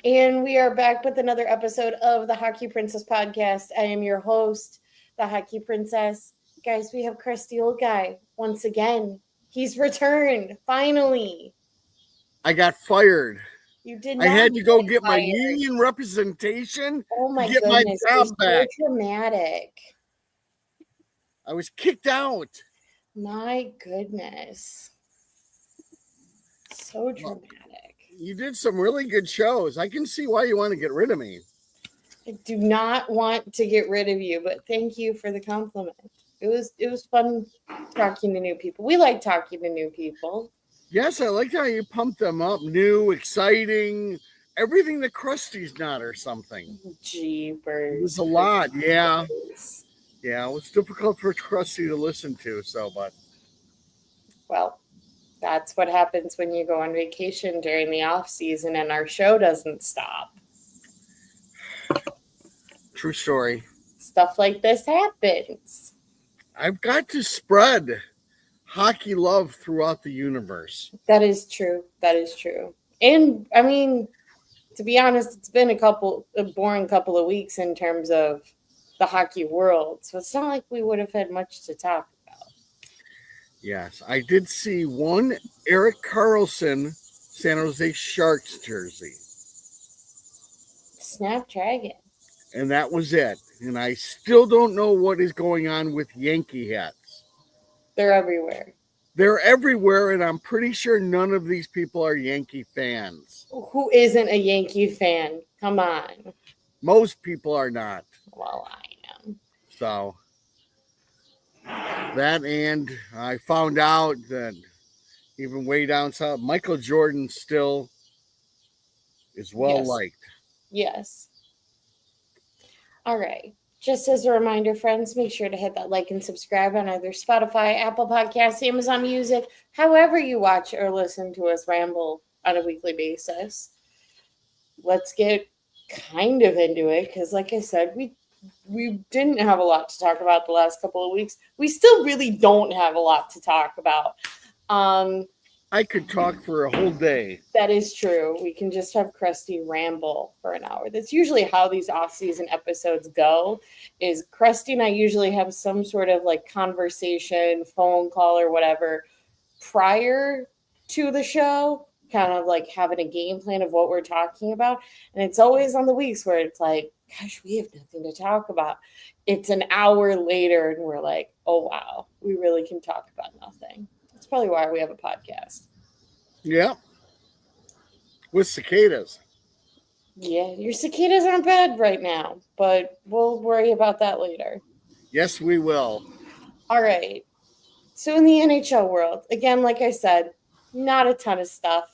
And we are back with another episode of the Hockey Princess podcast. I am your host, the Hockey Princess. Guys, we have Crusty Old Guy once again. He's returned, finally. I got fired. You did I not had to go get get my fired. union representation Oh to my get my goodness, job so back. dramatic. I was kicked out. My goodness. So dramatic. You did some really good shows. I can see why you want to get rid of me. I do not want to get rid of you, but thank you for the compliment. It was fun talking to new people. We like talking to new people. Yes, I liked how you pumped them up. New, exciting, everything that Krusty's not or something. Jeepers. It was a lot, yeah. Yeah, it was difficult for Krusty to listen to, but... Well, that's what happens when you go on vacation during the off season and our show doesn't stop. True story. Stuff like this happens. I've got to spread hockey love throughout the universe. That is true. And I mean, to be honest, it's been a boring couple of weeks in terms of the hockey world. So it's not like we would have had much to talk about. Yes, I did see one Erik Karlsson San Jose Sharks jersey. Snapdragon. And that was it. And I still don't know what is going on with Yankee hats. They're everywhere. They're everywhere, and I'm pretty sure none of these people are Yankee fans. Who isn't a Yankee fan? Come on. Most people are not. Well, I am. So, that, and I found out that even way down south, Michael Jordan still is well liked. Yes. All right. Just as a reminder, friends, make sure to hit that like and subscribe on either Spotify, Apple Podcasts, Amazon Music, however you watch or listen to us ramble on a weekly basis. Let's get kind of into it because, like I said, we didn't have a lot to talk about the last couple of weeks. We still really don't have a lot to talk about. I could talk for a whole day. That is true. We can just have Crusty ramble for an hour. That's usually how these off-season episodes go, is Crusty and I usually have some sort of like conversation, phone call or whatever prior to the show, kind of like having a game plan of what we're talking about. And it's always on the weeks where it's like, gosh, we have nothing to talk about. It's an hour later and we're like, oh, wow, we really can talk about nothing. That's probably why we have a podcast. Yeah. With cicadas. Yeah, your cicadas aren't bad right now, but we'll worry about that later. Yes, we will. All right. So in the NHL world, again, like I said, not a ton of stuff.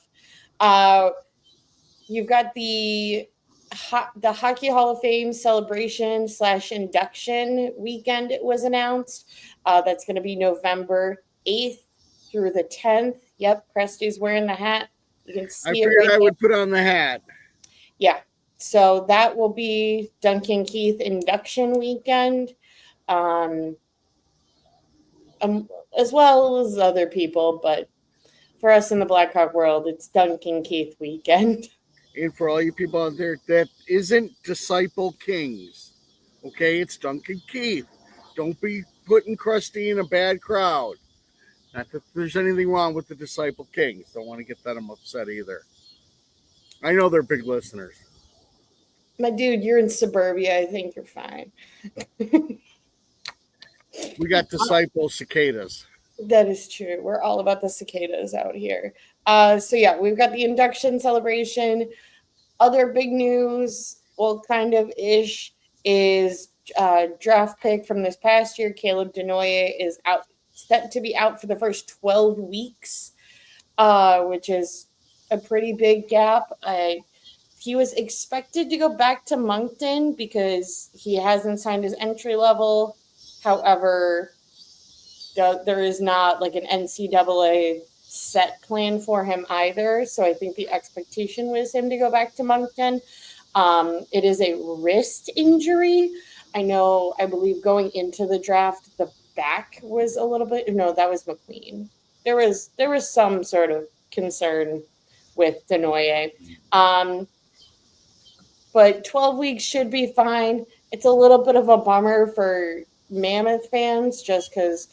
You've got the Hockey Hall of Fame celebration / induction weekend. It was announced. That's going to be November 8th through the 10th. Yep, Krusty's wearing the hat. You can see I figured I would put on the hat. Yeah, so that will be Duncan Keith induction weekend, as well as other people. But for us in the Blackhawk world, it's Duncan Keith weekend. And for all you people out there that isn't Disciple Kings, okay, it's Duncan Keith. Don't be putting Crusty in a bad crowd. Not that there's anything wrong with the Disciple Kings. Don't want to get them upset either. I know they're big listeners. My dude, you're in suburbia. I think you're fine. We got Disciple cicadas. That is true. We're all about the cicadas out here. So, yeah, we've got the induction celebration. Other big news, well, kind of ish, is draft pick from this past year. Caleb Denoye is out. Set to be out for the first 12 weeks, which is a pretty big gap. He was expected to go back to Moncton because he hasn't signed his entry level. However, there is not like an NCAA set plan for him either. So I think the expectation was him to go back to Moncton. It is a wrist injury. I believe going into the draft, the back was a little bit, no, that was McQueen. There was some sort of concern with Denoye. but 12 weeks should be fine. It's a little bit of a bummer for Mammoth fans just because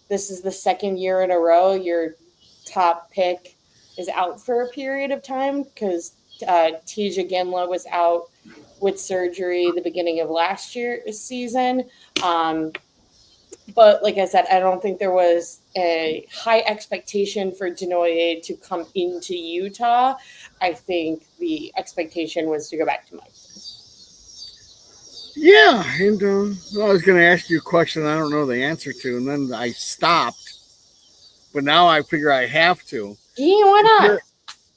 this is the second year in a row your top pick is out for a period of time because Tija Ginla was out with surgery the beginning of last year's season. Um, but like I said, I don't think there was a high expectation for Denoye to come into Utah. I think the expectation was to go back to Mike. Yeah, and I was going to ask you a question I don't know the answer to, and then I stopped. But now I figure I have to. Yeah, why not?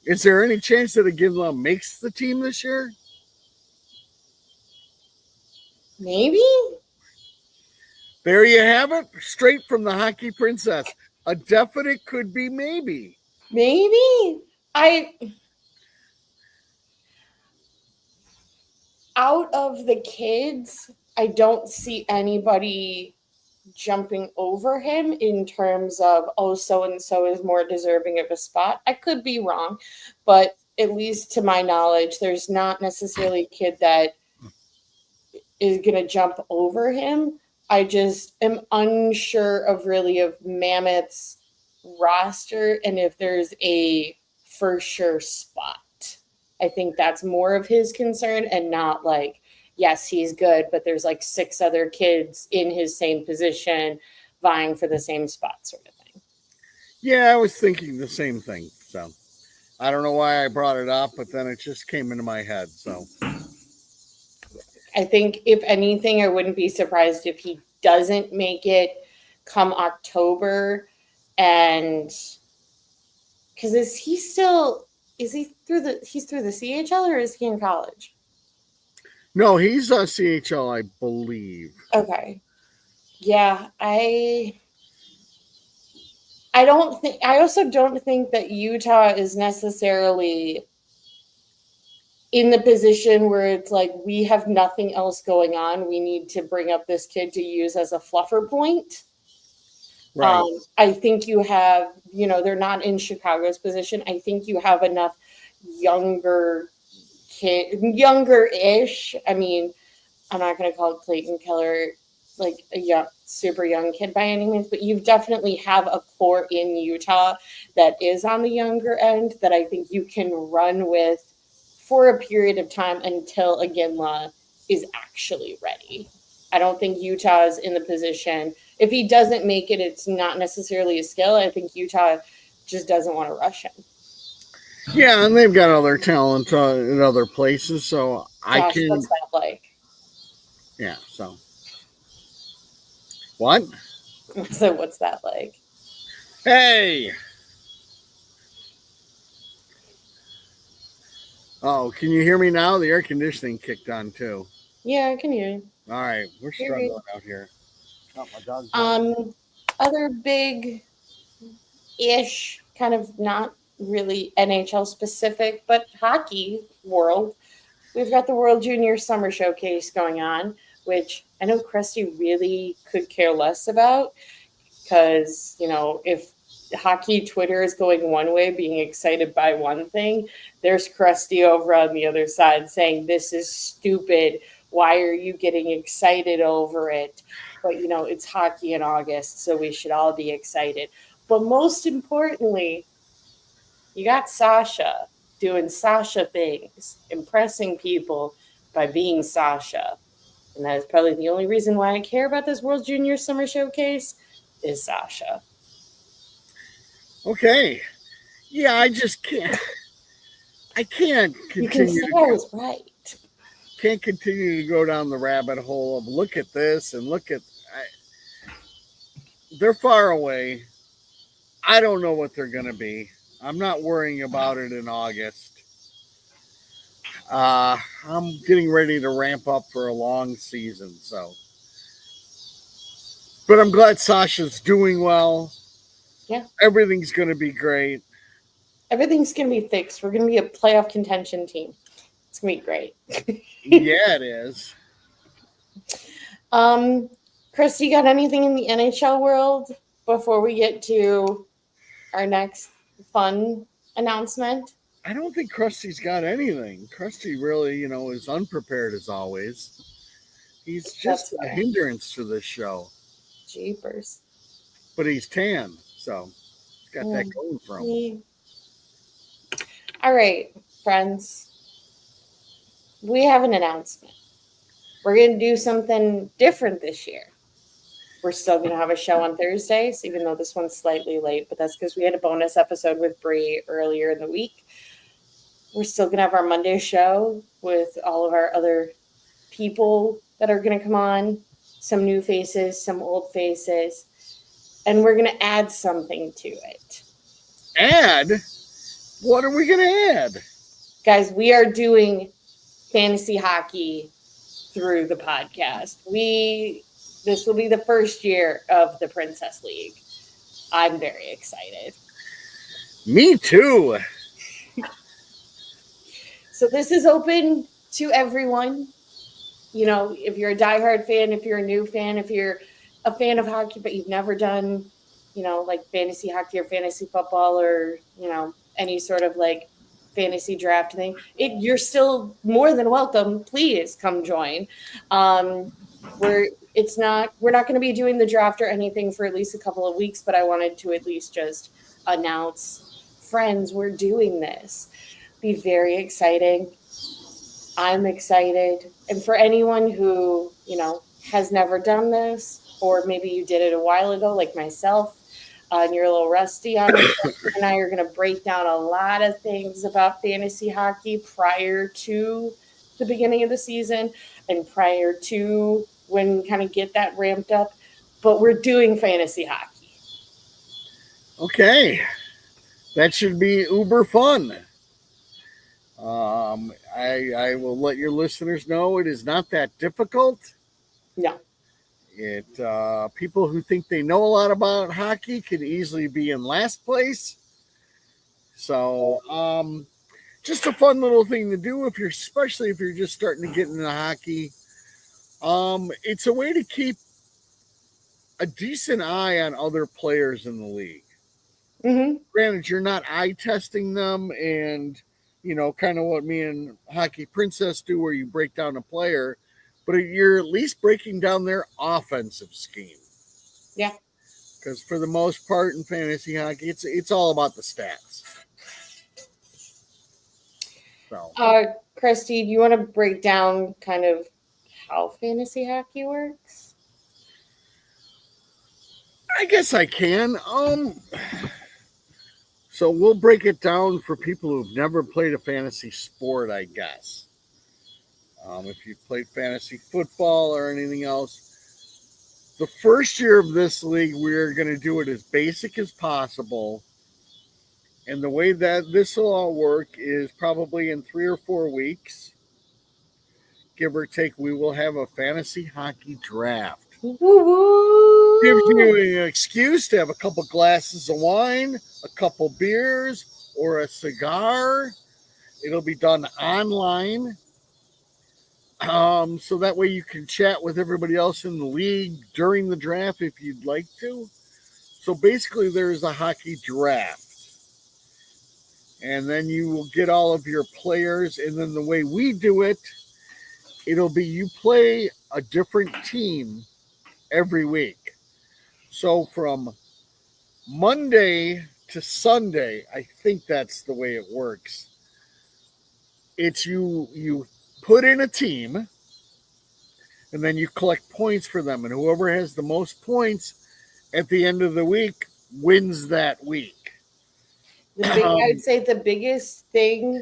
Is there any chance that Aginla makes the team this year? Maybe. There you have it, straight from the hockey princess. A definite could be maybe. Maybe. Out of the kids, I don't see anybody jumping over him in terms of, oh, so and so is more deserving of a spot. I could be wrong, but at least to my knowledge, there's not necessarily a kid that is going to jump over him. I just am unsure of Mammoth's roster and if there's a for sure spot. I think that's more of his concern and not like, yes, he's good, but there's like 6 other kids in his same position vying for the same spot sort of thing. Yeah, I was thinking the same thing. So I don't know why I brought it up, but then it just came into my head. So I think if anything, I wouldn't be surprised if he doesn't make it come October. And because he's through the CHL or is he in college? No, he's a CHL, I believe. Okay. Yeah, I also don't think that Utah is necessarily in the position where it's like we have nothing else going on. We need to bring up this kid to use as a fluffer point. Right. I think you have, they're not in Chicago's position. I think you have enough younger-ish. I mean, I'm not going to call Clayton Keller like a super young kid by any means, but you definitely have a core in Utah that is on the younger end that I think you can run with for a period of time until Aginla is actually ready. I don't think Utah is in the position. If he doesn't make it, it's not necessarily a skill. I think Utah just doesn't want to rush him. Yeah, and they've got other talent in other places, so I can. What's that like? Yeah. So what? So what's that like? Hey. Oh, can you hear me now? The air conditioning kicked on too. Yeah, I can hear you. All right, we're struggling out here. Oh, my dog's other big-ish, kind of not really NHL specific, but hockey world. We've got the World Junior Summer Showcase going on, which I know Crusty really could care less about because, if hockey Twitter is going one way, being excited by one thing, there's Crusty over on the other side saying, this is stupid. Why are you getting excited over it? But, it's hockey in August, so we should all be excited. But most importantly, you got Sasha doing Sasha things, impressing people by being Sasha. And that is probably the only reason why I care about this World Junior Summer Showcase is Sasha. Okay. Yeah, I just can't. I can't continue. You can say I was right. Can't continue to go down the rabbit hole of look at this and look at. They're far away. I don't know what they're going to be. I'm not worrying about it in August. I'm getting ready to ramp up for a long season, so. But I'm glad Sasha's doing well. Yeah. Everything's going to be great. Everything's going to be fixed. We're going to be a playoff contention team. It's going to be great. Yeah, it is. Chris, you got anything in the NHL world before we get to our next fun announcement? I don't think Krusty's got anything. Krusty really, is unprepared as always. He's just That's a fair. hindrance to this show. Jeepers. But he's tan, so he's got that Mm. going for him. Yeah. All right, friends. We have an announcement. We're going to do something different this year. We're still going to have a show on Thursdays, even though this one's slightly late, but that's because we had a bonus episode with Bree earlier in the week. We're still going to have our Monday show with all of our other people that are going to come on, some new faces, some old faces, and we're going to add something to it. Add? What are we going to add? Guys, we are doing fantasy hockey through the podcast. This will be the first year of the Princess League. I'm very excited. Me too. So this is open to everyone. If you're a diehard fan, if you're a new fan, if you're a fan of hockey, but you've never done, like fantasy hockey or fantasy football or, any sort of like fantasy draft thing, you're still more than welcome. Please come join. We're not going to be doing the draft or anything for at least a couple of weeks, but I wanted to at least just announce, friends, we're doing this. Be very exciting. I'm excited. And for anyone who, has never done this, or maybe you did it a while ago, like myself, and you're a little rusty on it, and I are going to break down a lot of things about fantasy hockey prior to the beginning of the season and prior to when we kind of get that ramped up. But we're doing fantasy hockey. Okay. That should be uber fun. I will let your listeners know it is not that difficult. No. People who think they know a lot about hockey can easily be in last place. So, just a fun little thing to do especially if you're just starting to get into hockey. It's a way to keep a decent eye on other players in the league. Mm-hmm. Granted, you're not eye testing them and, kind of what me and Hockey Princess do where you break down a player, but you're at least breaking down their offensive scheme. Yeah. Because for the most part in fantasy hockey, it's all about the stats. So, Christy, do you want to break down kind of how fantasy hockey works? I guess I can. So we'll break it down for people who've never played a fantasy sport, I guess. If you've played fantasy football or anything else, the first year of this league, we're going to do it as basic as possible. And the way that this will all work is probably in 3 or 4 weeks, give or take, we will have a fantasy hockey draft. Woo-woo! Gives you an excuse to have a couple glasses of wine, a couple beers, or a cigar. It'll be done online. So that way you can chat with everybody else in the league during the draft if you'd like to. So basically there's a hockey draft. And then you will get all of your players. And then the way we do it, it'll be you play a different team every week. So from Monday to Sunday, I think that's the way it works. It's you put in a team, and then you collect points for them. And whoever has the most points at the end of the week wins that week. I'd say the biggest thing,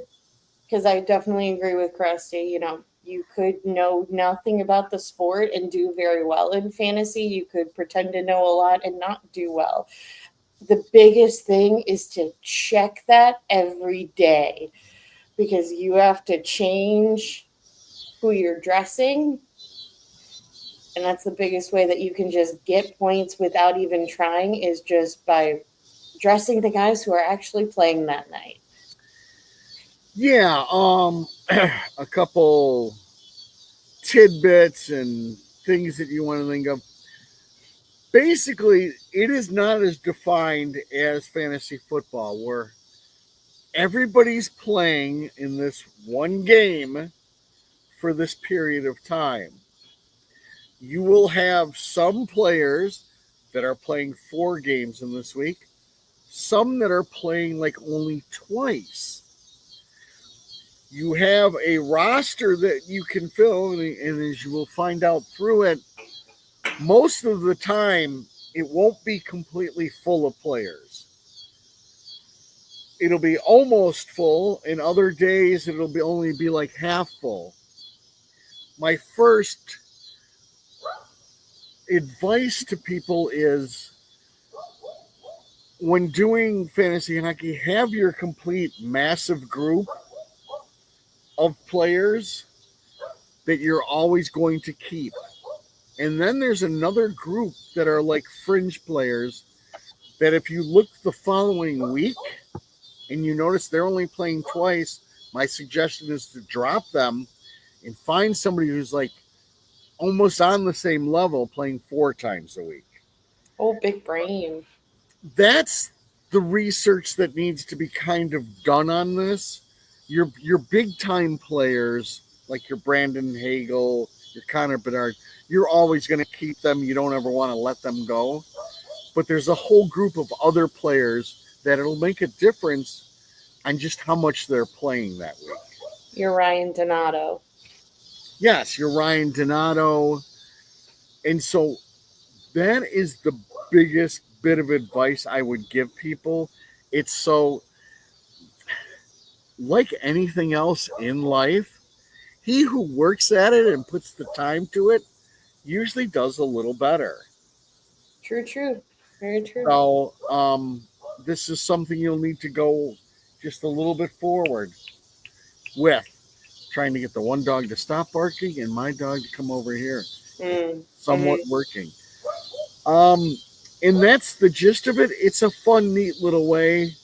because I definitely agree with Krusty, you could know nothing about the sport and do very well in fantasy. You could pretend to know a lot and not do well. The biggest thing is to check that every day, because you have to change who you're dressing. And that's the biggest way that you can just get points without even trying, is just by dressing the guys who are actually playing that night. Yeah, a couple tidbits and things that you want to think of. Basically, it is not as defined as fantasy football, where everybody's playing in this one game for this period of time. You will have some players that are playing 4 games in this week, some that are playing like only twice. You have a roster that you can fill, and as you will find out through it, most of the time it won't be completely full of players. It'll be almost full, and other days it'll be only be like half full. My first advice to people is, when doing fantasy hockey, have your complete massive group of players that you're always going to keep. And then there's another group that are like fringe players that if you look the following week and you notice they're only playing twice, my suggestion is to drop them and find somebody who's like almost on the same level playing 4 times a week. Oh, big brain. That's the research that needs to be kind of done on this. Your big time players like your Brandon Hagel, your Connor Bedard, you're always going to keep them. You don't ever want to let them go. But there's a whole group of other players that it'll make a difference on just how much they're playing that week. You're Ryan Donato. Yes, you're Ryan Donato. And so that is the biggest bit of advice I would give people. It's so, like anything else in life, he who works at it and puts the time to it usually does a little better. True. Very true. So this is something you'll need to go just a little bit forward with, trying to get the one dog to stop barking and my dog to come over here. Somewhat working. And that's the gist of it. It's a fun, neat little way.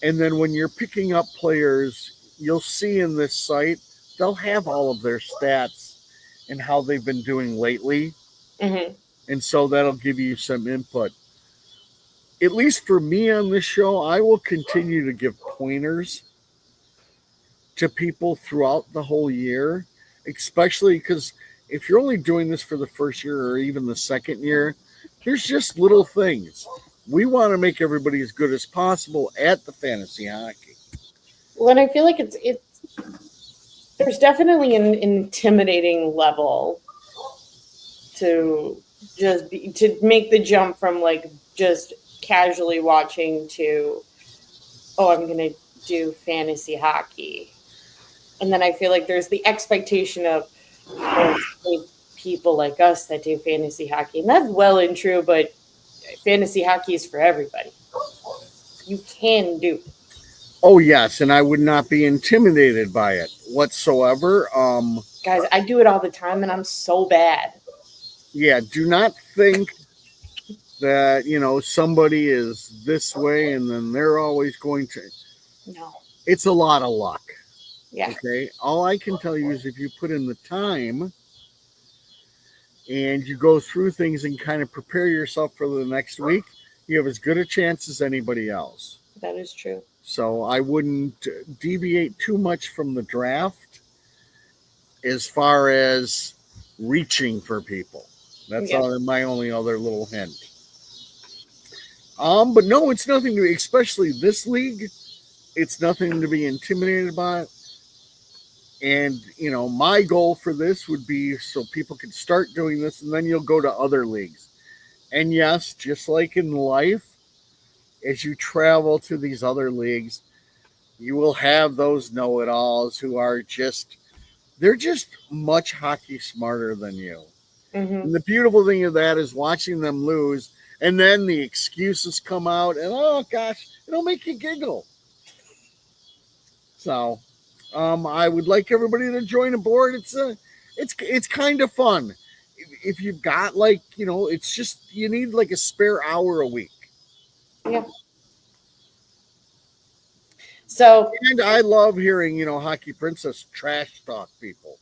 And then when you're picking up players, you'll see in this site, they'll have all of their stats and how they've been doing lately. And so that'll give you some input. At least for me on this show, I will continue to give pointers to people throughout the whole year, especially because if you're only doing this for the first year or even the second year, there's just little things. We want to make everybody as good as possible at the fantasy hockey. Well, and I feel like it's there's definitely an intimidating level to to make the jump from like just casually watching to, oh, I'm going to do fantasy hockey. And then I feel like there's the expectation of people like us that do fantasy hockey. And that's well and true, but fantasy hockey is for everybody. You can do it. Oh, yes, and I would not be intimidated by it whatsoever. Guys, I do it all the time, and I'm so bad. Yeah, do not think that, somebody is this way and then they're always going to. No. It's a lot of luck. Yeah. Okay? All I can tell you is if you put in the time and you go through things and kind of prepare yourself for the next week, you have as good a chance as anybody else. That is true. So I wouldn't deviate too much from the draft as far as reaching for people. That's my only other little hint. But no, it's nothing to, especially this league, it's nothing to be intimidated by. And, my goal for this would be so people can start doing this and then you'll go to other leagues. And yes, just like in life, as you travel to these other leagues, you will have those know-it-alls who are they're just much hockey smarter than you. And the beautiful thing of that is watching them lose, and then the excuses come out, and oh gosh, it'll make you giggle. So, I would like everybody to join aboard. It's kind of fun. If you've got it's just you need like a spare hour a week. Yeah. So, and I love hearing Hockey Princess trash talk people.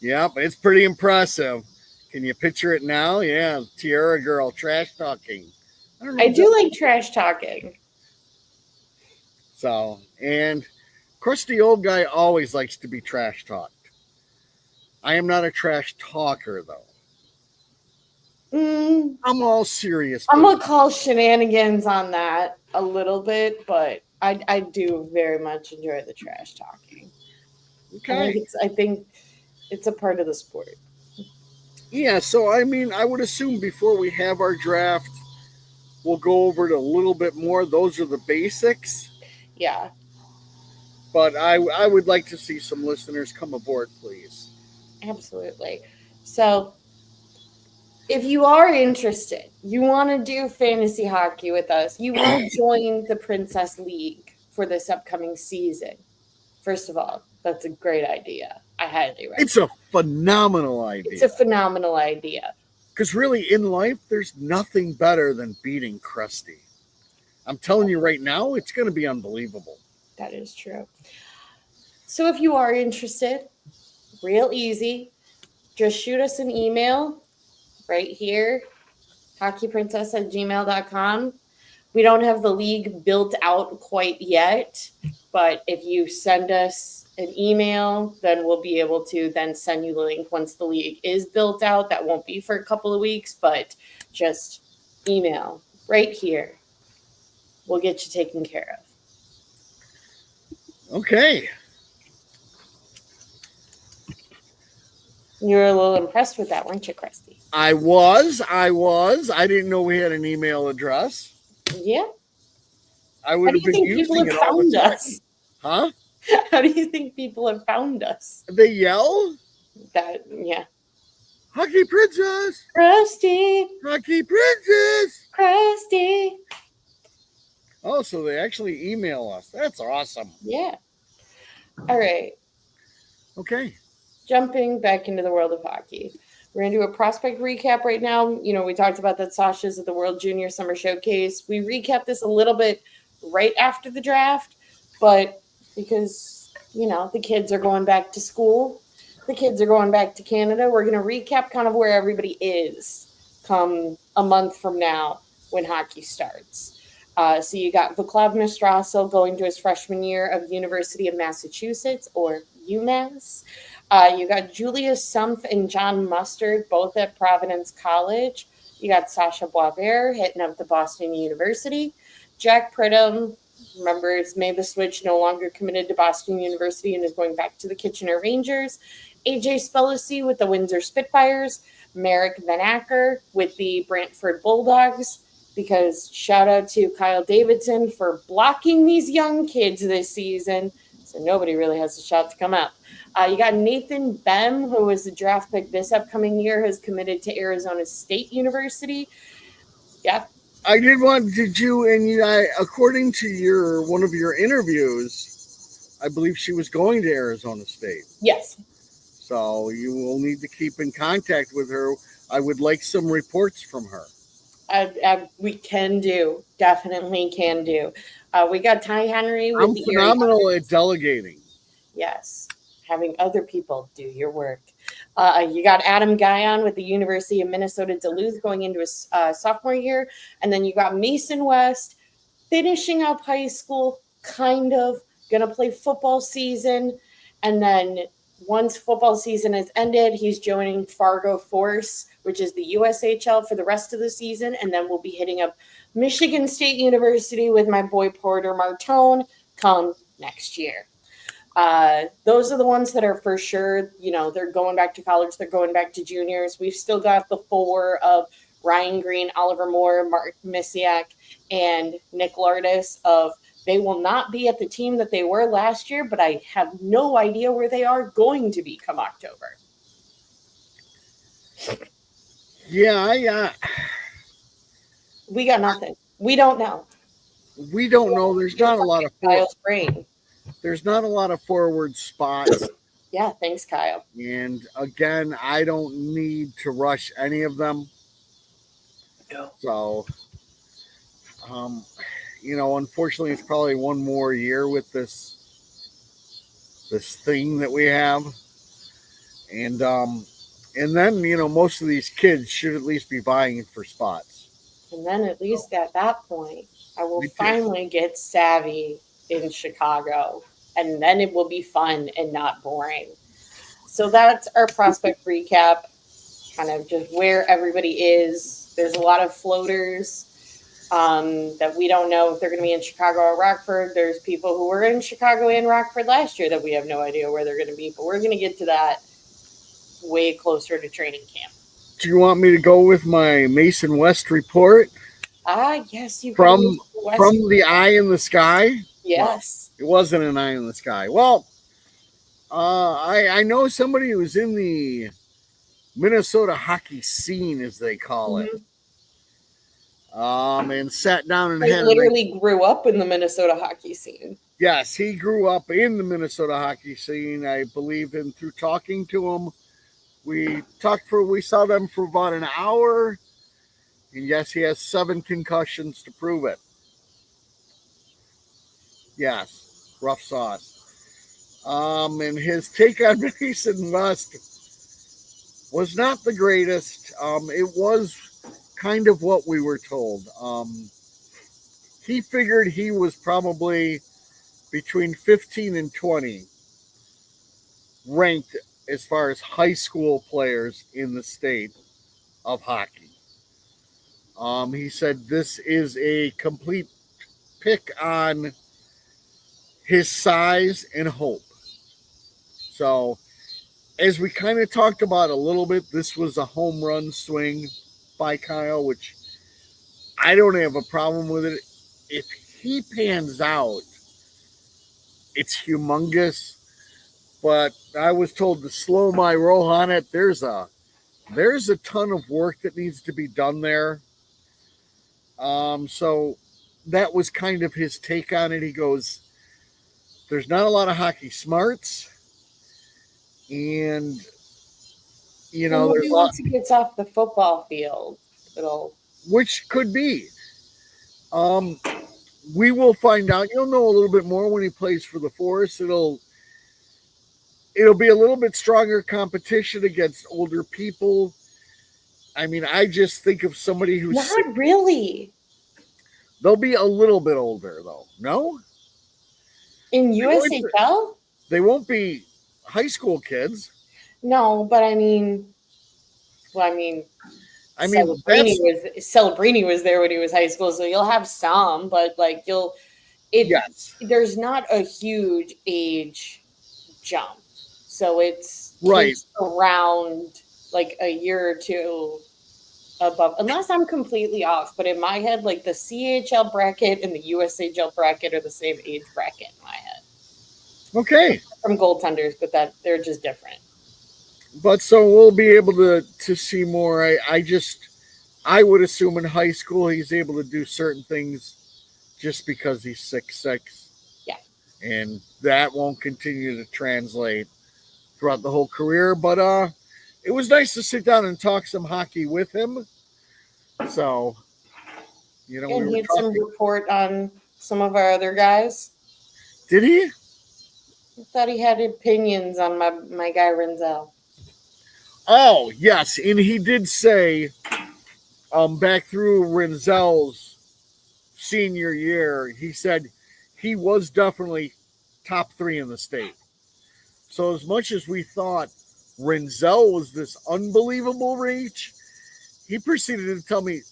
Yep, it's pretty impressive. Can you picture it now? Yeah, Tierra girl trash talking. I do like trash talking. So, and Crusty Old Guy always likes to be trash talked. I am not a trash talker, though. I'm all serious. I'm gonna call shenanigans on that a little bit, but I do very much enjoy the trash talking. Okay. I think it's a part of the sport. Yeah, so I mean, I would assume before we have our draft, we'll go over it a little bit more. Those are the basics. Yeah. But I would like to see some listeners come aboard, please. Absolutely. So, if you are interested, you want to do fantasy hockey with us, you want to join the Princess League for this upcoming season. First of all, that's a great idea. I highly recommend. It's a phenomenal idea. It's a phenomenal idea. Because really, in life, there's nothing better than beating Crusty. I'm telling you right now, it's going to be unbelievable. That is true. So if you are interested, real easy, just shoot us an email right here, hockeyprincess@gmail.com. We don't have the league built out quite yet, but if you send us an email, then we'll be able to then send you the link once the league is built out. That won't be for a couple of weeks, but just email right here. We'll get you taken care of. Okay. You were a little impressed with that, weren't you, Crusty? I was. I didn't know we had an email address. Yeah. I would have been using it all the time. Us? Huh? How do you think people have found us? They yell? Yeah. Hockey Princess! Crusty! Hockey Princess! Crusty! Oh, so they actually email us. That's awesome. Yeah. All right. Okay. Jumping back into the world of hockey. We're going to do a prospect recap right now. You know, we talked about that Sasha's at the World Junior Summer Showcase. We recapped this a little bit right after the draft, but because, you know, the kids are going back to school, the kids are going back to Canada, we're going to recap kind of where everybody is come a month from now when hockey starts. So you got Vaclav Strassel going to his freshman year of the University of Massachusetts, or UMass. You got Julius Sumpf and John Mustard, both at Providence College. You got Sasha Boisvert hitting up the Boston University. Jack Pridham, remember, has made the switch, no longer committed to Boston University and is going back to the Kitchener Rangers. AJ Spellacy with the Windsor Spitfires. Marek Van Acker with the Brantford Bulldogs. Because shout out to Kyle Davidson for blocking these young kids this season. So nobody really has a shot to come out. You got Nathan Bem, who was the draft pick this upcoming year, has committed to Arizona State University. Yeah. According to one of your interviews, I believe she was going to Arizona State. Yes. So you will need to keep in contact with her. I would like some reports from her. We can do. Definitely can do. We got Ty Henry with I'm phenomenal at delegating. Yes. Having other people do your work. You got Adam Guyon with the University of Minnesota Duluth going into his sophomore year. And then you got Mason West finishing up high school, kind of going to play football season. And then once football season has ended, he's joining Fargo Force, which is the USHL, for the rest of the season. And then we'll be hitting up Michigan State University with my boy Porter Martone come next year. Those are the ones that are for sure, you know, they're going back to college, they're going back to juniors. We've still got the four of Ryan Green, Oliver Moore, Mark Misiak, and Nick Lardis of they will not be at the team that they were last year, but I have no idea where they are going to be come October. Yeah. We got nothing. We don't know. We don't know. There's not a lot of Kyle's brain. There's not a lot of forward spots. Yeah, thanks, Kyle. And again, I don't need to rush any of them. No. So, you know, unfortunately, it's probably one more year with this thing that we have, and then, you know, most of these kids should at least be vying for spots. And then at least at that point, I will finally get savvy in Chicago, and then it will be fun and not boring. So that's our prospect recap, kind of just where everybody is. There's a lot of floaters that we don't know if they're going to be in Chicago or Rockford. There's people who were in Chicago and Rockford last year that we have no idea where they're going to be, but we're going to get to that way closer to training camp. Do you want me to go with my Mason West report? Yes, you from from the eye in the sky. Yes, well, it wasn't an eye in the sky. Well, I know somebody who's in the Minnesota hockey scene, as they call it. And sat down and had literally grew up in the Minnesota hockey scene. Yes, he grew up in the Minnesota hockey scene, I believe, and through talking to him, we saw them for about an hour, and yes, he has 7 concussions to prove it. Yes, rough sauce. And his take on Mason West was not the greatest. It was kind of what we were told. He figured he was probably between 15 and 20 ranked as far as high school players in the state of hockey. He said this is a complete pick on his size and hope. So, as we kind of talked about a little bit, this was a home run swing by Kyle, which I don't have a problem with it. If he pans out, it's humongous. But I was told to slow my roll on it. There's a ton of work that needs to be done there. So that was kind of his take on it. He goes, there's not a lot of hockey smarts. And, there's once he gets off the football field, which could be. We will find out. You'll know a little bit more when he plays for the Forest. It'll be a little bit stronger competition against older people. I mean, I just think of somebody who's not really. They'll be a little bit older, though. No? In USHL? They won't be high school kids. No, but Celebrini was there when he was high school, so you'll have some, but there's not a huge age jump. So it's right around like a year or two above, unless I'm completely off. But in my head, like the CHL bracket and the USHL bracket are the same age bracket in my head. Okay. From goaltenders, but that they're just different. But so we'll be able to see more. I would assume in high school he's able to do certain things just because he's 6'6". Yeah. And that won't continue to translate throughout the whole career. But it was nice to sit down and talk some hockey with him. So, and he had some report on some of our other guys. Did he? I thought he had opinions on my guy Renzel. Oh, yes. And he did say back through Renzel's senior year, he said he was definitely top 3 in the state. So as much as we thought Renzel was this unbelievable reach, he proceeded to tell me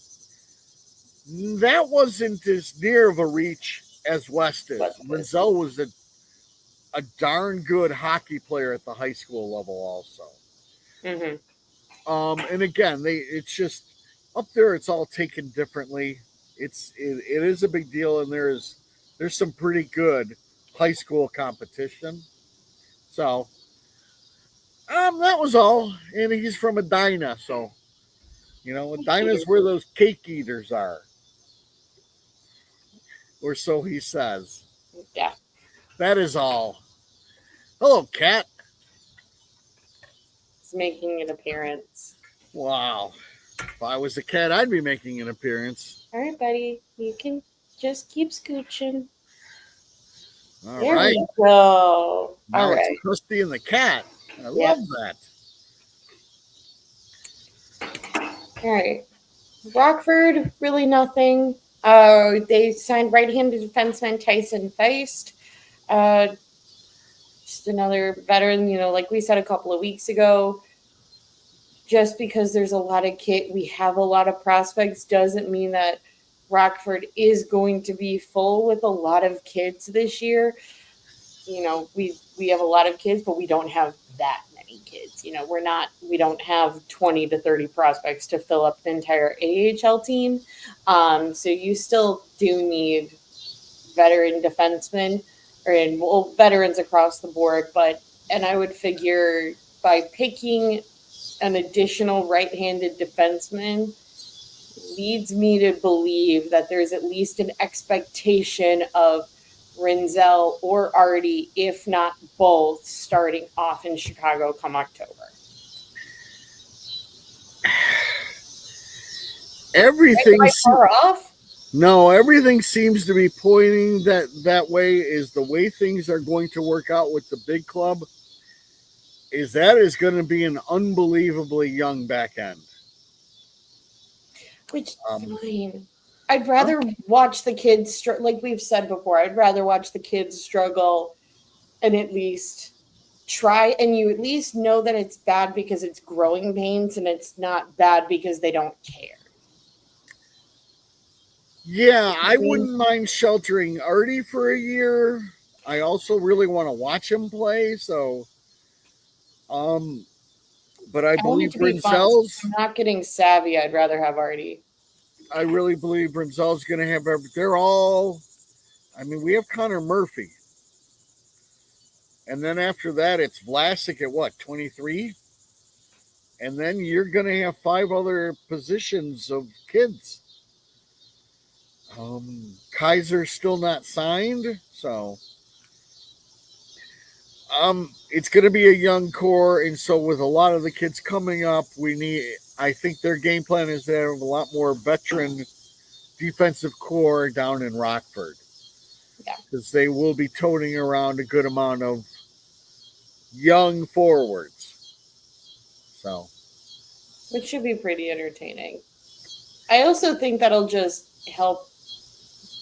that wasn't as near of a reach as West is. Renzel was a darn good hockey player at the high school level also. Mm-hmm. And again, it's just up there. It's all taken differently. It is a big deal, and there's some pretty good high school competition. So, that was all. And he's from Edina, so Edina's where those cake eaters are, or so he says. Yeah. That is all. Hello, Cat. It's making an appearance. Wow. If I was a cat, I'd be making an appearance. All right, buddy. You can just keep scooching. There we go. Now all right. It's Crusty and the cat. I love that. All right. Rockford, really nothing. They signed right-handed defenseman Tyson Feist. Uh, just another veteran, like we said a couple of weeks ago. Just because there's a lot of we have a lot of prospects doesn't mean that Rockford is going to be full with a lot of kids this year. We have a lot of kids, but we don't have that many kids. We don't have 20 to 30 prospects to fill up the entire AHL team. So you still do need veteran defensemen veterans across the board. And I would figure by picking an additional right-handed defenseman leads me to believe that there's at least an expectation of Rinzel or Artie, if not both, starting off in Chicago come October. Everything's far off. No, everything seems to be pointing that way. Is the way things are going to work out with the big club. Is going to be an unbelievably young back end. Which fine. I'd rather watch the kids like we've said before. I'd rather watch the kids struggle and at least try, and you at least know that it's bad because it's growing pains and it's not bad because they don't care. Yeah, I wouldn't mind sheltering Artie for a year. I also really want to watch him play, so but I believe Rinzel's. I'm not getting savvy. I'd rather have Artie. I really believe Rinzel's going to have. They're all. I mean, we have Connor Murphy, and then after that, it's Vlasic at what 23, and then you're going to have 5 other positions of kids. Kaiser's still not signed, so it's going to be a young core, and so with a lot of the kids coming up, I think their game plan is to have a lot more veteran defensive core down in Rockford. Yeah, because they will be toting around a good amount of young forwards, so which should be pretty entertaining. I also think that'll just help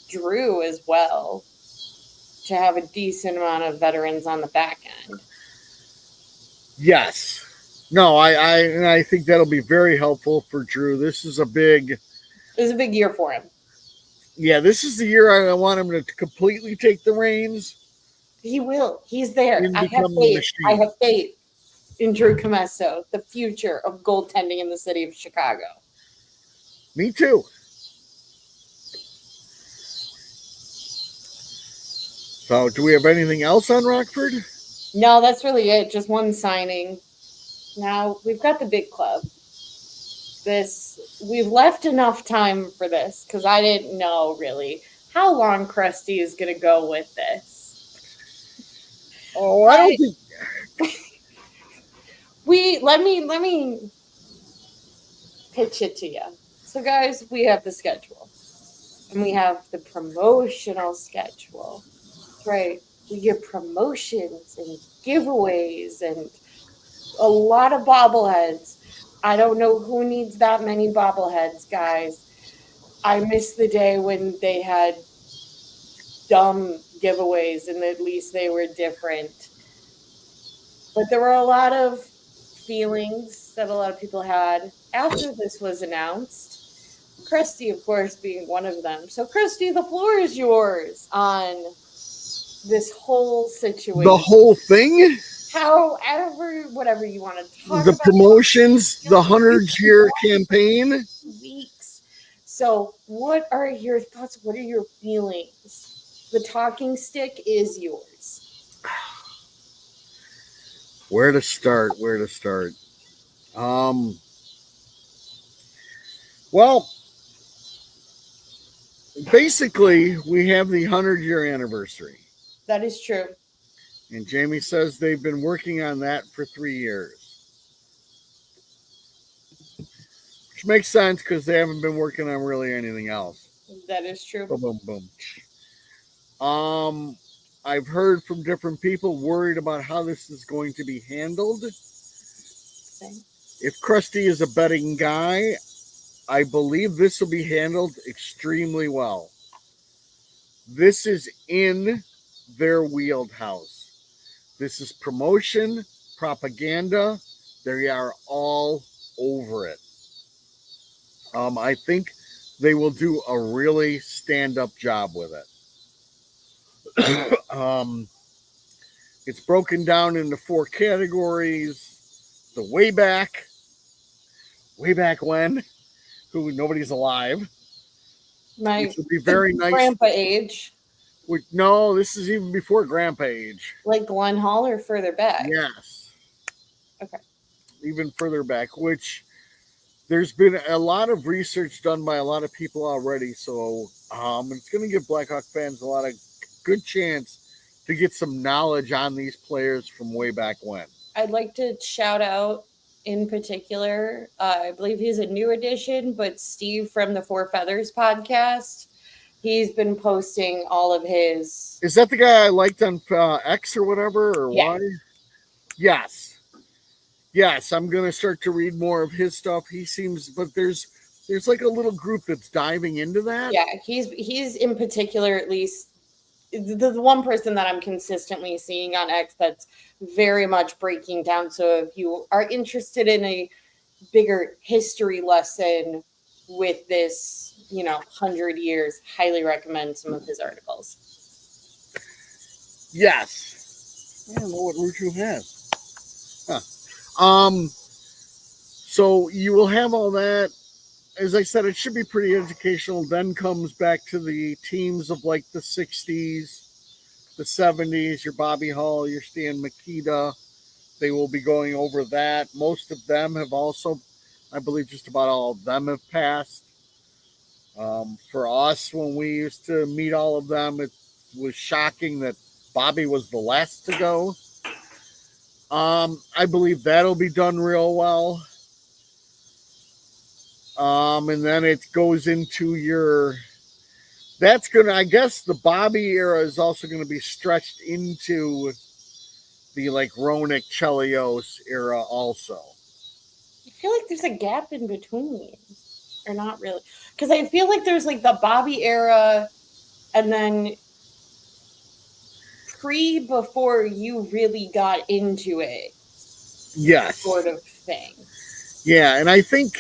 Drew as well to have a decent amount of veterans on the back end. Yes. No, I think that'll be very helpful for Drew. This is a big year for him. Yeah, this is the year I want him to completely take the reins. He will. He's there. I have faith. I have faith in Drew Commesso, the future of goaltending in the city of Chicago. Me too. So, do we have anything else on Rockford? No, that's really it. Just one signing. Now, we've got the big club. We've left enough time for this because I didn't know really how long Crusty is going to go with this. Oh, I don't think. Let me pitch it to you. So, guys, we have the schedule, and we have the promotional schedule. Right, we get promotions and giveaways and a lot of bobbleheads. I don't know who needs that many bobbleheads, guys. I miss the day when they had dumb giveaways and at least they were different. But there were a lot of feelings that a lot of people had after this was announced. Crusty, of course, being one of them. So, Crusty, the floor is yours on this whole situation. The whole thing? Whatever you want to talk about. The promotions, the 100-year campaign. Weeks. So, what are your thoughts? What are your feelings? The talking stick is yours. Where to start? Well, basically, we have the 100-year anniversary. That is true. And Jamie says they've been working on that for 3 years. Which makes sense because they haven't been working on really anything else. That is true. Boom, boom, boom. I've heard from different people worried about how this is going to be handled. Same. If Crusty is a betting guy, I believe this will be handled extremely well. This is in their wheelhouse. This is promotion, propaganda. They are all over it. I think they will do a really stand-up job with it. It's broken down into 4 categories. The way back when, who nobody's alive, My which would be very nice. grandpa age. No, this is even before grandpa age. Like Glen Hall or further back? Yes. Okay. Even further back, which there's been a lot of research done by a lot of people already. So it's going to give Blackhawk fans a lot of good chance to get some knowledge on these players from way back when. I'd like to shout out in particular, I believe he's a new addition, but Steve from the Four Feathers podcast. He's been posting all of his. Is that the guy I liked on X or whatever, or Yeah. why? Yes, I'm gonna start to read more of his stuff. He seems, but there's like a little group that's diving into that. Yeah, he's in particular, at least the one person that I'm consistently seeing on X that's very much breaking down. So if you are interested in a bigger history lesson with this, 100 years, highly recommend some of his articles. Yes. I don't know what Ruchu has. Huh. So you will have all that. As I said, it should be pretty educational. Then comes back to the teams of like the 60s, the 70s, your Bobby Hall, your Stan Mikita. They will be going over that. Most of them have also, I believe just about all of them have passed. For us, when we used to meet all of them, it was shocking that Bobby was the last to go. I believe that'll be done real well. And then it goes into I guess the Bobby era is also going to be stretched into the like Ronick Chelios era also. I feel like there's a gap in between, or not really, because I feel like there's like the Bobby era, and then before you really got into it, yes, sort of thing. Yeah, and I think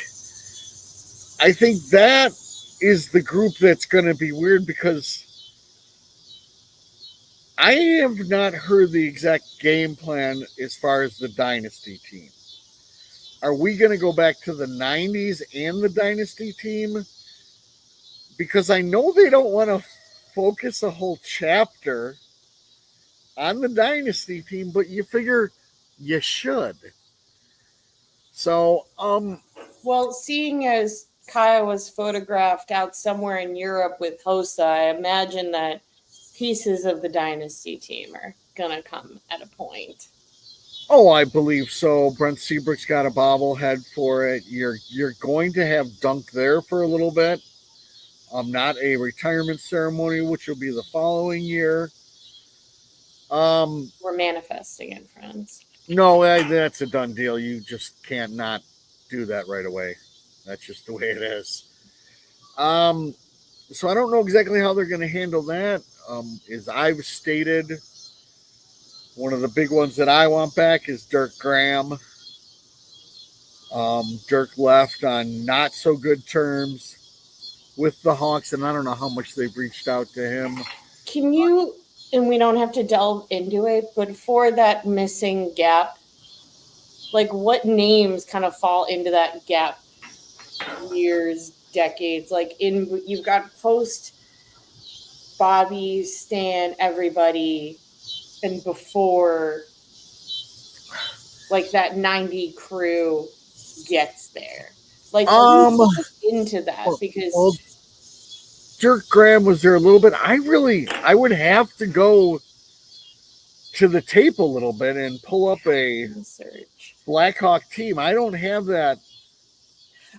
that is the group that's going to be weird because I have not heard the exact game plan as far as the Dynasty team. Are we going to go back to the 90s and the Dynasty team? Because I know they don't want to focus a whole chapter on the Dynasty team, but you figure you should. So, well, seeing as Kaya was photographed out somewhere in Europe with Hossa, I imagine that pieces of the Dynasty team are gonna come at a point. Oh, I believe so. Brent Seabrook's got a bobblehead for it. You're going to have Dunk there for a little bit. Not a retirement ceremony, which will be the following year. We're manifesting it, friends. No, that's a done deal. You just can't not do that right away. That's just the way it is. So I don't know exactly how they're going to handle that. As I've stated, one of the big ones that I want back is Dirk Graham. Dirk left on not so good terms with the Hawks, and I don't know how much they've reached out to him. Can you, and we don't have to delve into it, but for that missing gap, like what names kind of fall into that gap? Years, decades, like you've got post Bobby, Stan, everybody, and before like that 90 crew gets there. Like into that because Dirk Graham was there a little bit. I would have to go to the tape a little bit and pull up a search Blackhawk team. I don't have that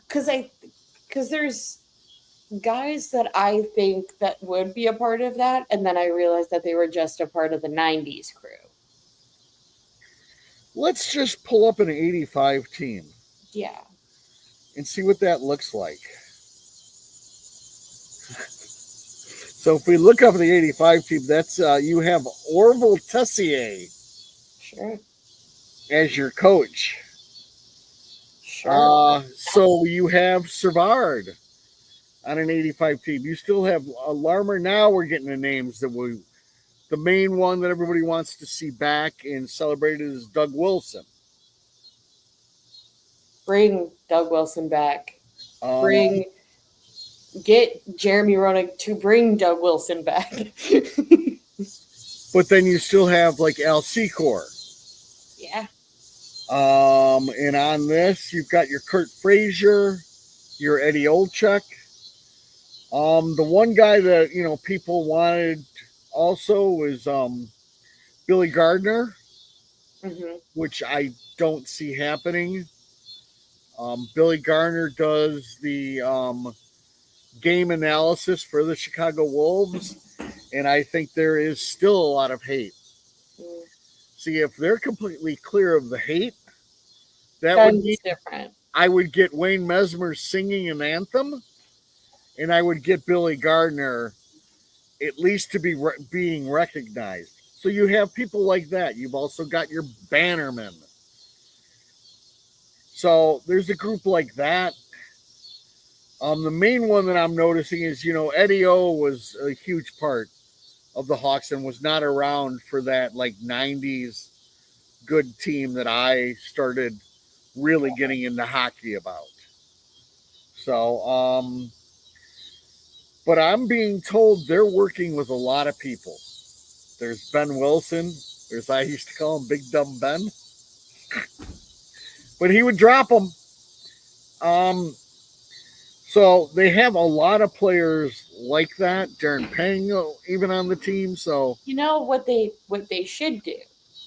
because there's guys that I think that would be a part of that, and then I realized that they were just a part of the 90s crew. Let's just pull up an 85 team. Yeah. and see what that looks like. So if we look up the 85 team, that's you have Orville Tessier Sure. as your coach. Sure. So you have Servard on an 85 team. You still have Larmer. Now we're getting the names that we. The main one that everybody wants to see back and celebrated is Doug Wilson. Bring Doug Wilson back. Um, Get Jeremy Roenick to bring Doug Wilson back. but then you still have like Al Secor. Yeah. And on this, you've got your Kurt Frazier, your Eddie Olczyk. The one guy that people wanted also was Billy Gardner, which I don't see happening. Billy Gardner does the game analysis for the Chicago Wolves, and I think there is still a lot of hate. See, if they're completely clear of the hate, that would be different. I would get Wayne Mesmer singing an anthem, and I would get Billy Gardner at least to be being recognized. So you have people like that. You've also got your Bannermen. So there's a group like that. The main one that I'm noticing is, Eddie O was a huge part of the Hawks and was not around for that like 90s good team that I started really getting into hockey about. So, but I'm being told they're working with a lot of people. There's Ben Wilson. There's, I used to call him Big Dumb Ben. But he would drop them. So they have a lot of players like that. Darren Pang even on the team. So you know what they should do,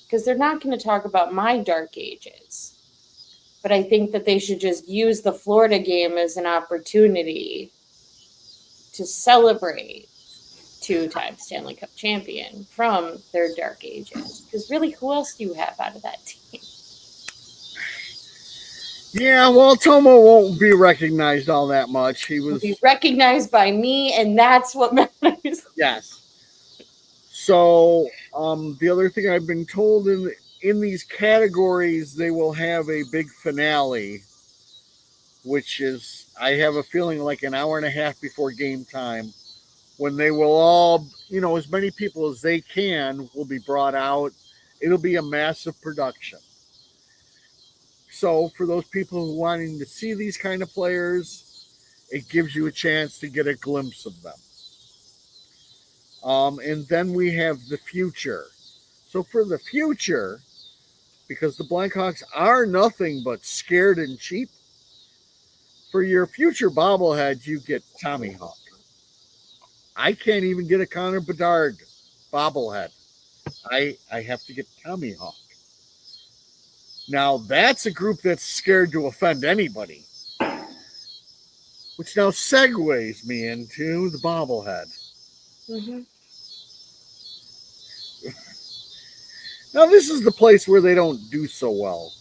because they're not going to talk about my dark ages, but I think that they should just use the Florida game as an opportunity to celebrate two-time Stanley Cup champion from their dark ages. Because really, who else do you have out of that team? Yeah, well, Tomo won't be recognized all that much. He'll be recognized by me, and that's what matters. Yes. So, the other thing I've been told in these categories, they will have a big finale, which is, I have a feeling, like an hour and a half before game time, when they will all, as many people as they can will be brought out. It'll be a massive production. So for those people who are wanting to see these kind of players, it gives you a chance to get a glimpse of them. And then we have the future. So for the future, because the Blackhawks are nothing but scared and cheap, for your future bobblehead, you get Tommy Hawk. I can't even get a Connor Bedard bobblehead. I have to get Tommy Hawk. Now, that's a group that's scared to offend anybody, which now segues me into the bobblehead. Mm-hmm. Now, this is the place where they don't do so well.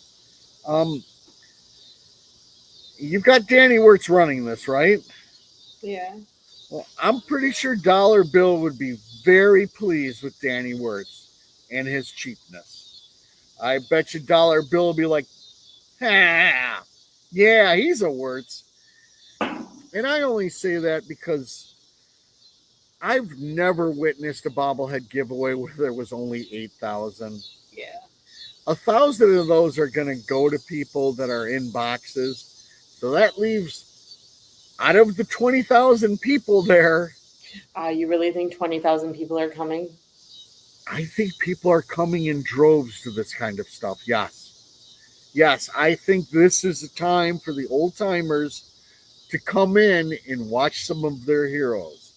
You've got Danny Wirtz running this, right? Yeah. Well, I'm pretty sure Dollar Bill would be very pleased with Danny Wirtz and his cheapness. I bet you Dollar Bill will be like, yeah, he's a Wirtz. And I only say that because I've never witnessed a bobblehead giveaway where there was only 8,000. Yeah. 1,000 of those are going to go to people that are in boxes. So that leaves, out of the 20,000 people there. You really think 20,000 people are coming? I think people are coming in droves to this kind of stuff. Yes, I think this is a time for the old timers to come in and watch some of their heroes.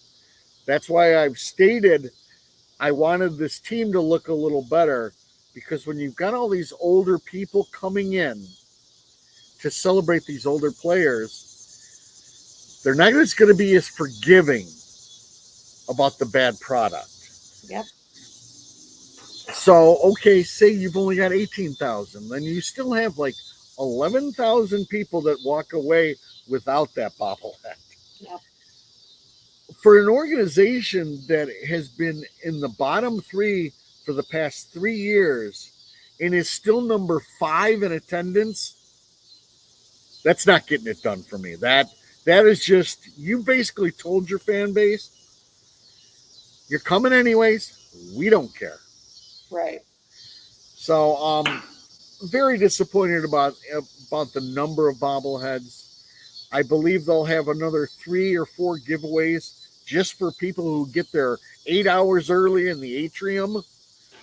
That's why I've stated I wanted this team to look a little better, because when you've got all these older people coming in to celebrate these older players, they're not just going to be as forgiving about the bad product. Yep. So, okay, say you've only got 18,000, then you still have like 11,000 people that walk away without that bobblehead. Yep. For an organization that has been in the bottom 3 for the past 3 years and is still number 5 in attendance, that's not getting it done for me. That is just, you basically told your fan base, you're coming anyways. We don't care. Right. So, very disappointed about the number of bobbleheads. I believe they'll have another 3 or 4 giveaways just for people who get there 8 hours early in the atrium.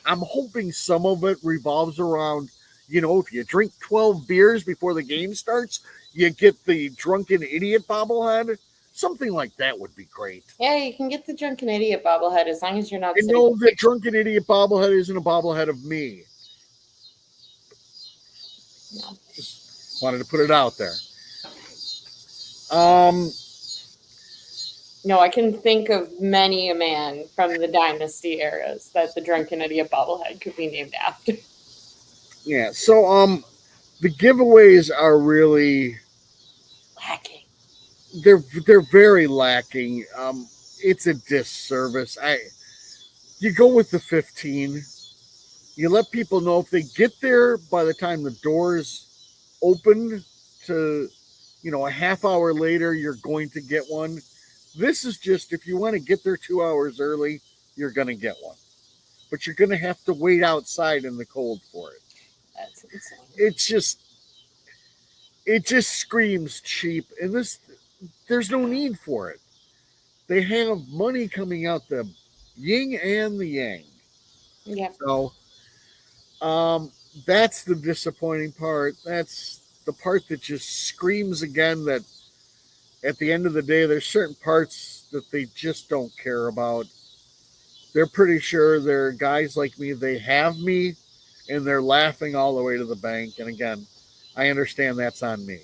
I'm hoping some of it revolves around, if you drink 12 beers before the game starts, you get the drunken idiot bobblehead. Something like that would be great. Yeah, you can get the drunken idiot bobblehead as long as you're not. And no, the drunken idiot bobblehead isn't a bobblehead of me. No. Just wanted to put it out there. No, I can think of many a man from the dynasty eras that the drunken idiot bobblehead could be named after. Yeah, so the giveaways are really lacking. They're very lacking. It's a disservice. You go with the 15. You let people know if they get there by the time the doors open to, a half hour later, you're going to get one. This is just, if you want to get there 2 hours early, you're going to get one. But you're going to have to wait outside in the cold for it. That's insane. It just screams cheap. And there's no need for it. They have money coming out the yin and the yang. Yeah. So, that's the disappointing part. That's the part that just screams again that at the end of the day, there's certain parts that they just don't care about. They're pretty sure they're guys like me. They have me, and they're laughing all the way to the bank. And again, I understand that's on me.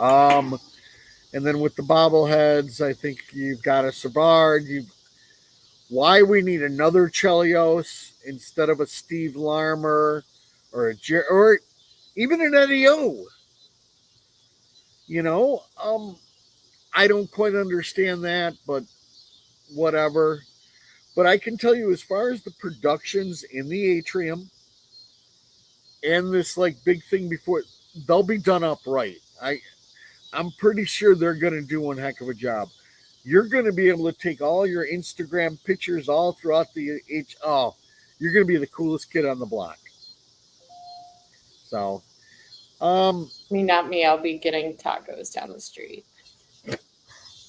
And then with the bobbleheads, I think you've got a Savard. Why we need another Chelios instead of a Steve Larmer or even an Eddie O. I don't quite understand that, but whatever. But I can tell you, as far as the productions in the atrium and this big thing before, they'll be done up right. I'm pretty sure they're going to do one heck of a job. You're going to be able to take all your Instagram pictures all throughout the you're going to be the coolest kid on the block. So, not me. I'll be getting tacos down the street.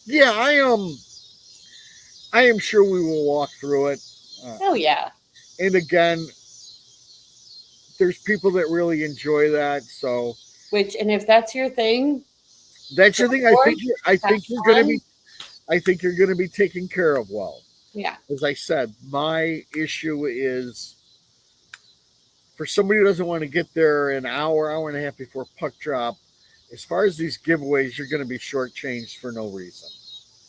Yeah, I am sure we will walk through it. Oh yeah. And again, there's people that really enjoy that. So, and if that's your thing, that's your thing. I think you're going to be taken care of well. Yeah. As I said, my issue is for somebody who doesn't want to get there an hour and a half before puck drop. As far as these giveaways, you're going to be shortchanged for no reason.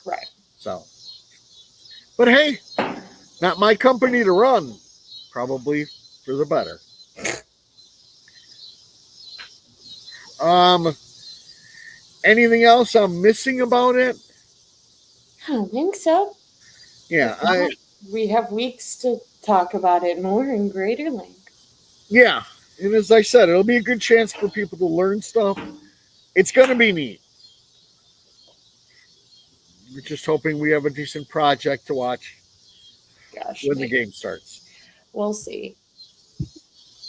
Right. So, but hey, not my company to run. Probably for the better. Anything else I'm missing about it? I don't think so. Yeah, we have weeks to talk about it more in greater length. Yeah, and as I said, it'll be a good chance for people to learn stuff. It's going to be neat. We're just hoping we have a decent project to watch when the game starts. We'll see.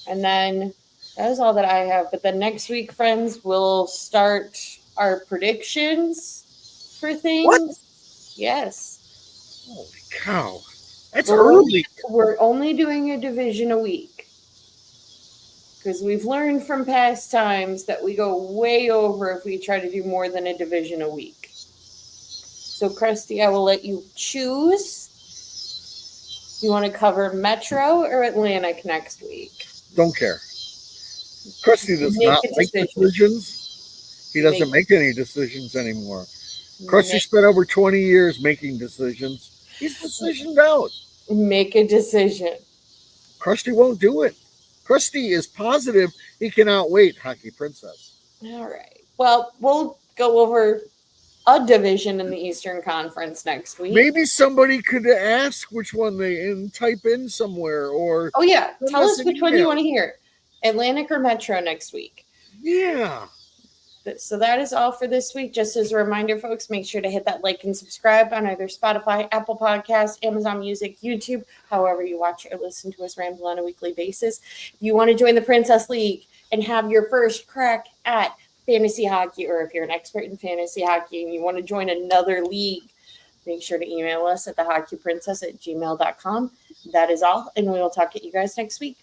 And then that is all that I have. But then next week, friends, we'll start our predictions for things. What? Yes. Holy cow. That's early. We're only doing a division a week. Because we've learned from past times that we go way over if we try to do more than a division a week. So, Crusty, I will let you choose. You want to cover Metro or Atlantic next week? Don't care. Crusty does not make decisions. He doesn't make any decisions anymore. Crusty spent over 20 years making decisions. He's decisioned out. Make a decision. Crusty won't do it. Crusty is positive he cannot wait Hockey Princess. All right. Well, we'll go over a division in the Eastern Conference next week. Maybe somebody could ask which one they and type in somewhere, or oh yeah, send tell us us an which one you email. want to hear, Atlantic or Metro next week. Yeah. So that is all for this week. Just as a reminder, folks, make sure to hit that like and subscribe on either Spotify, Apple Podcasts, Amazon Music, YouTube, however you watch or listen to us ramble on a weekly basis. If you want to join the Princess League and have your first crack at fantasy hockey, or if you're an expert in fantasy hockey and you want to join another league, make sure to email us at thehockeyprincess@gmail.com. That is all, and we will talk to you guys next week.